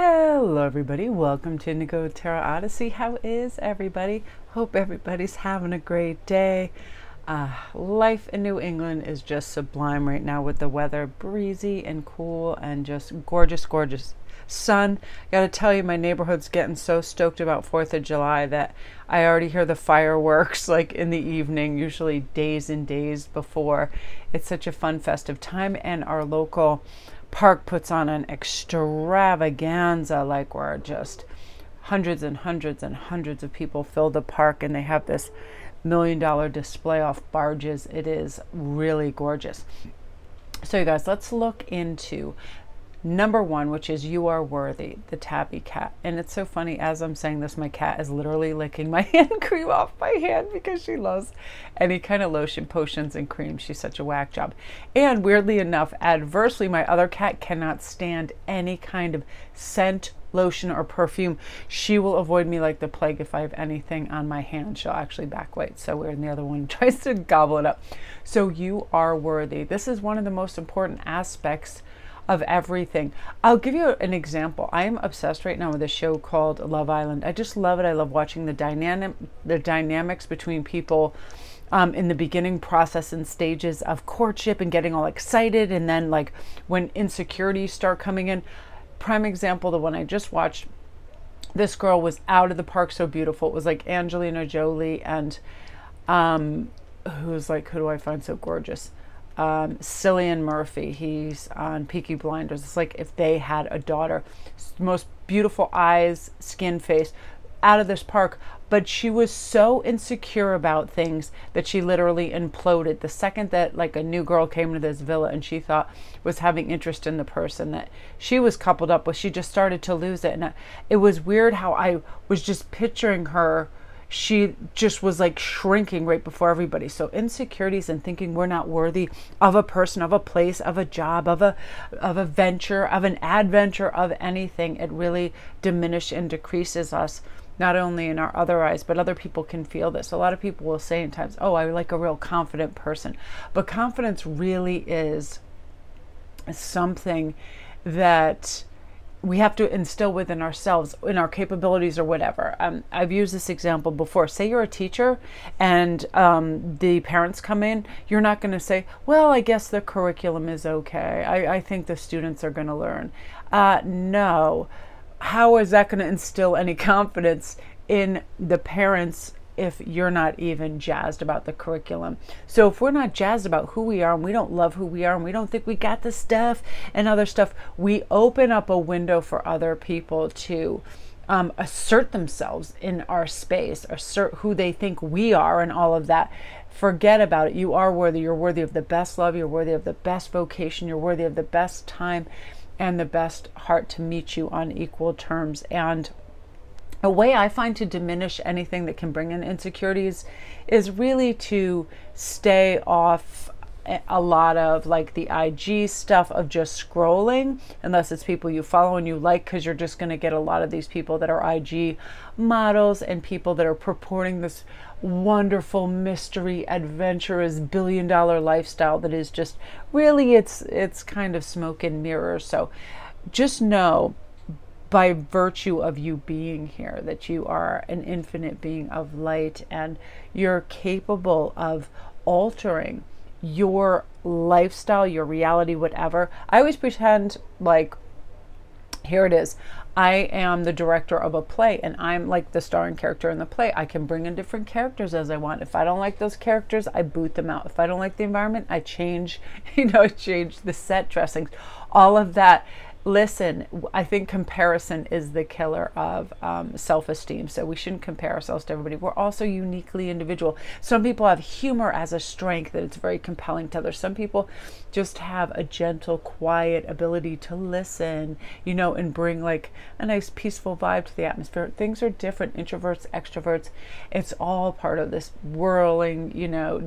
Hello everybody, welcome to Indigo Tarot Odyssey. How is everybody? Hope everybody's having a great day. Life in New England is just sublime right now with the weather breezy and cool and just gorgeous, gorgeous sun. Gotta tell you, my neighborhood's getting so stoked about 4th of July that I already hear the fireworks like in the evening, usually days and days before. It's such a fun festive time, and our local park puts on an extravaganza, like where just hundreds and hundreds and hundreds of people fill the park, and they have this $1 million display off barges. It is really gorgeous. So you guys, let's look into number one, which is You Are Worthy, the tabby cat. And it's so funny, as I'm saying this, my cat is literally licking my hand cream off my hand because she loves any kind of lotion, potions, and cream. She's such a whack job. And weirdly enough, adversely, my other cat cannot stand any kind of scent, lotion, or perfume. She will avoid me like the plague. If I have anything on my hand, she'll actually backbite. So weird. And the other one tries to gobble it up. So you are worthy. This is one of the most important aspects of everything. I'll give you an example. I am obsessed right now with a show called Love Island. I just love it. I love watching the dynamics between people in the beginning process and stages of courtship and getting all excited, and then like when insecurities start coming in. Prime example, the one I just watched, this girl was out of the park, so beautiful. It was like Angelina Jolie and who do I find so gorgeous? Cillian Murphy. He's on Peaky Blinders. It's like if they had a daughter. Most beautiful eyes, skin, face, out of this park. But she was so insecure about things that she literally imploded the second that like a new girl came to this villa and she thought was having interest in the person that she was coupled up with. She just started to lose it. And it was weird how I was just picturing her. She just was like shrinking right before everybody. So insecurities and thinking we're not worthy of a person, of a place, of a job, of a venture, of an adventure, of anything, it really diminishes and decreases us, not only in our other eyes, but other people can feel this. A lot of people will say in times, oh, I like a real confident person. But confidence really is something that we have to instill within ourselves, in our capabilities or whatever. I've used this example before. Say you're a teacher and the parents come in. You're not going to say, well, I guess the curriculum is okay. I think the students are going to learn. No. How is that going to instill any confidence in the parents if you're not even jazzed about the curriculum? So if we're not jazzed about who we are, and we don't love who we are, and we don't think we got the stuff and other stuff, we open up a window for other people to assert themselves in our space, assert who they think we are, and all of that. Forget about it. You are worthy. You're worthy of the best love. You're worthy of the best vocation. You're worthy of the best time and the best heart to meet you on equal terms. And a way I find to diminish anything that can bring in insecurities is really to stay off a lot of like the IG stuff of just scrolling, unless it's people you follow and you like, because you're just going to get a lot of these people that are IG models and people that are purporting this wonderful mystery adventurous billion-dollar lifestyle that is just really it's kind of smoke and mirrors. So just know, by virtue of you being here, that you are an infinite being of light, and you're capable of altering your lifestyle, your reality, whatever. I always pretend like, here it is. I am the director of a play and I'm like the starring character in the play. I can bring in different characters as I want. If I don't like those characters, I boot them out. If I don't like the environment, I change, change the set dressings, all of that. Listen, I think comparison is the killer of self-esteem. So we shouldn't compare ourselves to everybody. We're also uniquely individual. Some people have humor as a strength that it's very compelling to others. Some people just have a gentle, quiet ability to listen, and bring like a nice peaceful vibe to the atmosphere. Things are different. Introverts, extroverts, it's all part of this whirling,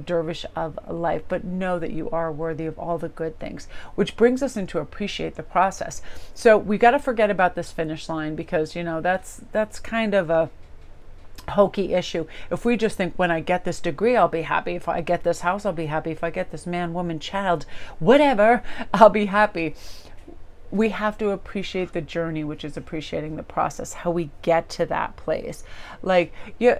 dervish of life. But know that you are worthy of all the good things, which brings us into appreciate the process. So we got to forget about this finish line, because that's kind of a hokey issue. If we just think, when I get this degree, I'll be happy. If I get this house, I'll be happy. If I get this man, woman, child, whatever, I'll be happy. we have to appreciate the journey, which is appreciating the process, how we get to that place. Like, yeah,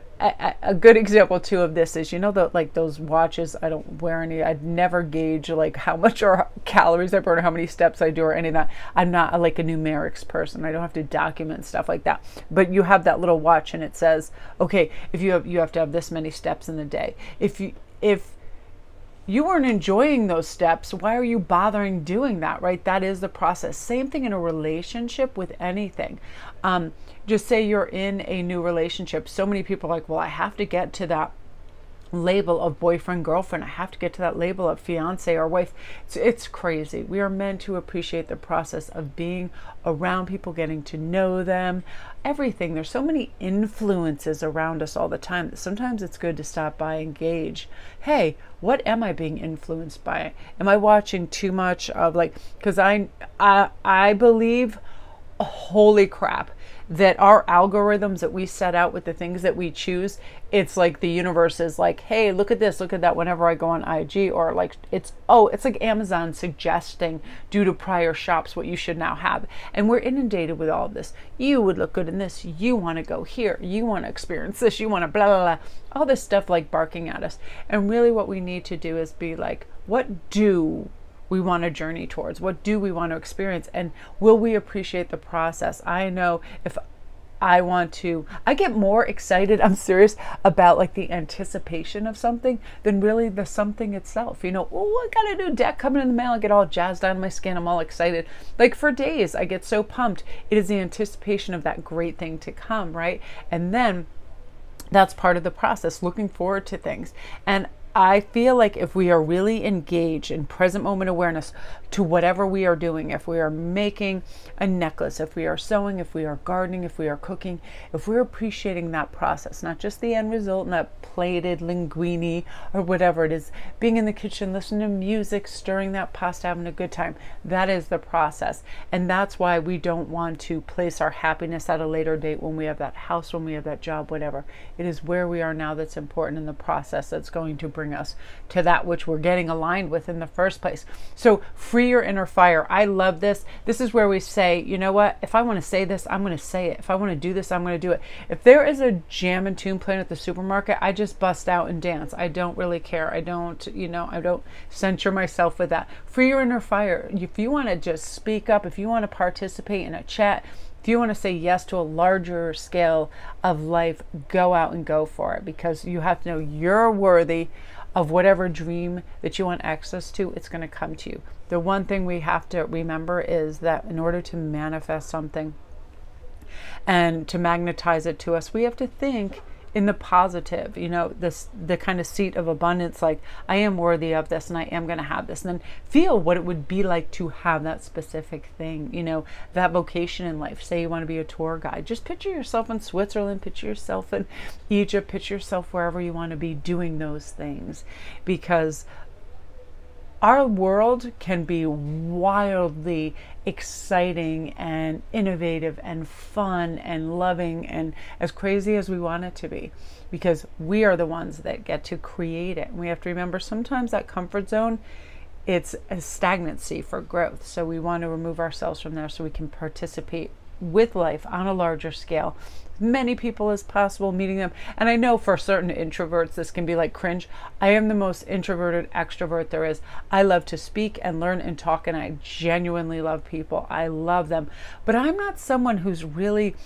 a good example too of this is, like those watches, I don't wear any, I'd never gauge like how much or calories I burn or how many steps I do or any of that. I'm not like a numerics person. I don't have to document stuff like that. But you have that little watch and it says, okay, if you have to have this many steps in the day. If you weren't enjoying those steps, why are you bothering doing that, right? That is the process. Same thing in a relationship with anything. Just say you're in a new relationship. So many people are like, well, I have to get to that label of boyfriend, girlfriend. I have to get to that label of fiance or wife. It's crazy. We are meant to appreciate the process of being around people, getting to know them, everything. There's so many influences around us all the time that sometimes it's good to stop by and gauge, hey, what am I being influenced by? Am I watching too much of like, because I believe, holy crap, that our algorithms that we set out with the things that we choose, it's like the universe is like, hey, look at this, look at that, whenever I go on IG, or like it's like Amazon suggesting due to prior shops what you should now have. And we're inundated with all of this. You would look good in this, you want to go here, you want to experience this, you want to blah, blah, blah, all this stuff like barking at us. And really what we need to do is be like, what do we want to journey towards? What do we want to experience? And will we appreciate the process? I know if I get more excited, I'm serious, about like the anticipation of something than really the something itself. Oh, I got a new deck coming in the mail. I get all jazzed on my skin. I'm all excited. Like for days, I get so pumped. It is the anticipation of that great thing to come, right? And then that's part of the process, looking forward to things. And I feel like if we are really engaged in present moment awareness to whatever we are doing, if we are making a necklace, if we are sewing, if we are gardening, if we are cooking, if we're appreciating that process, not just the end result and that plated linguine or whatever it is, being in the kitchen, listening to music, stirring that pasta, having a good time, that is the process. And that's why we don't want to place our happiness at a later date when we have that house, when we have that job, whatever. It is where we are now that's important in the process that's going to bring us to that which we're getting aligned with in the first place. So free your inner fire. I love this. This is where we say, you know what, if I want to say this, I'm going to say it. If I want to do this, I'm going to do it. If there is a jam and tune playing at the supermarket, I just bust out and dance. I don't really care. I don't censure myself with that. Free your inner fire. If you want to just speak up, if you want to participate in a chat, if you want to say yes to a larger scale of life, go out and go for it, because you have to know you're worthy of whatever dream that you want access to. It's going to come to you. The one thing we have to remember is that in order to manifest something and to magnetize it to us, we have to think in the positive, the kind of seat of abundance, like I am worthy of this and I am going to have this, and then feel what it would be like to have that specific thing, that vocation in life. Say you want to be a tour guide, just picture yourself in Switzerland, picture yourself in Egypt, picture yourself wherever you want to be doing those things, because our world can be wildly exciting and innovative and fun and loving and as crazy as we want it to be, because we are the ones that get to create it. And we have to remember sometimes that comfort zone, it's a stagnancy for growth. So we want to remove ourselves from there so we can participate with life on a larger scale. Many people as possible, meeting them. And I know for certain introverts this can be like cringe. I am the most introverted extrovert there is. I love to speak and learn and talk, and I genuinely love people. I love them. But I'm not someone who's really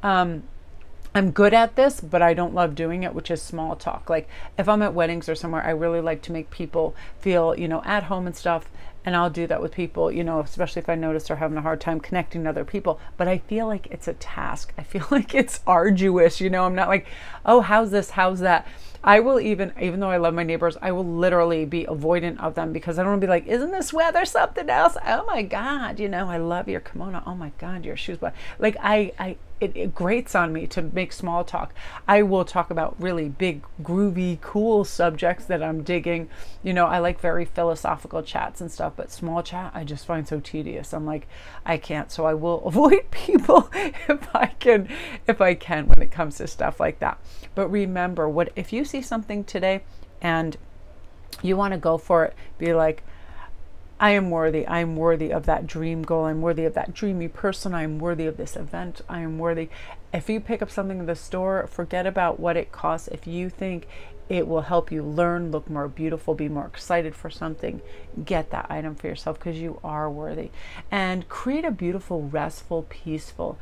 I'm good at this, but I don't love doing it, which is small talk. Like if I'm at weddings or somewhere, I really like to make people feel, at home and stuff. And I'll do that with people, especially if I notice they're having a hard time connecting to other people. But I feel like it's a task. I feel like it's arduous, I'm not like, oh, how's this, how's that? I will even though I love my neighbors, I will literally be avoidant of them, because I don't want to be like, isn't this weather something else? Oh my God, I love your kimono. Oh my God, your shoes. But like it grates on me to make small talk. I will talk about really big, groovy, cool subjects that I'm digging. I like very philosophical chats and stuff, but small chat, I just find so tedious. I'm like, I can't. So I will avoid people if I can when it comes to stuff like that. But remember, if you see something today and you want to go for it, be like, I am worthy. I am worthy of that dream goal. I'm worthy of that dreamy person. I am worthy of this event. I am worthy. If you pick up something in the store, forget about what it costs. If you think it will help you learn, look more beautiful, be more excited for something, get that item for yourself, because you are worthy. And create a beautiful, restful, peaceful,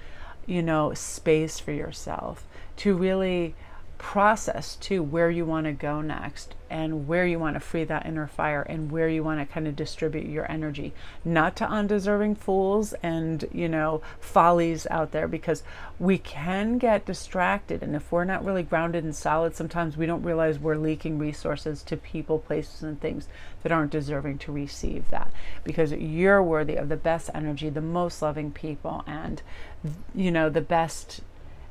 space for yourself to really process to where you want to go next, and where you want to free that inner fire, and where you want to kind of distribute your energy, not to undeserving fools and follies out there, because we can get distracted, and if we're not really grounded and solid, sometimes we don't realize we're leaking resources to people, places, and things that aren't deserving to receive that, because you're worthy of the best energy, the most loving people, and the best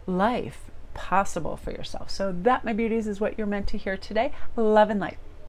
life possible for yourself. So that, my beauties, is what you're meant to hear today. Love and light.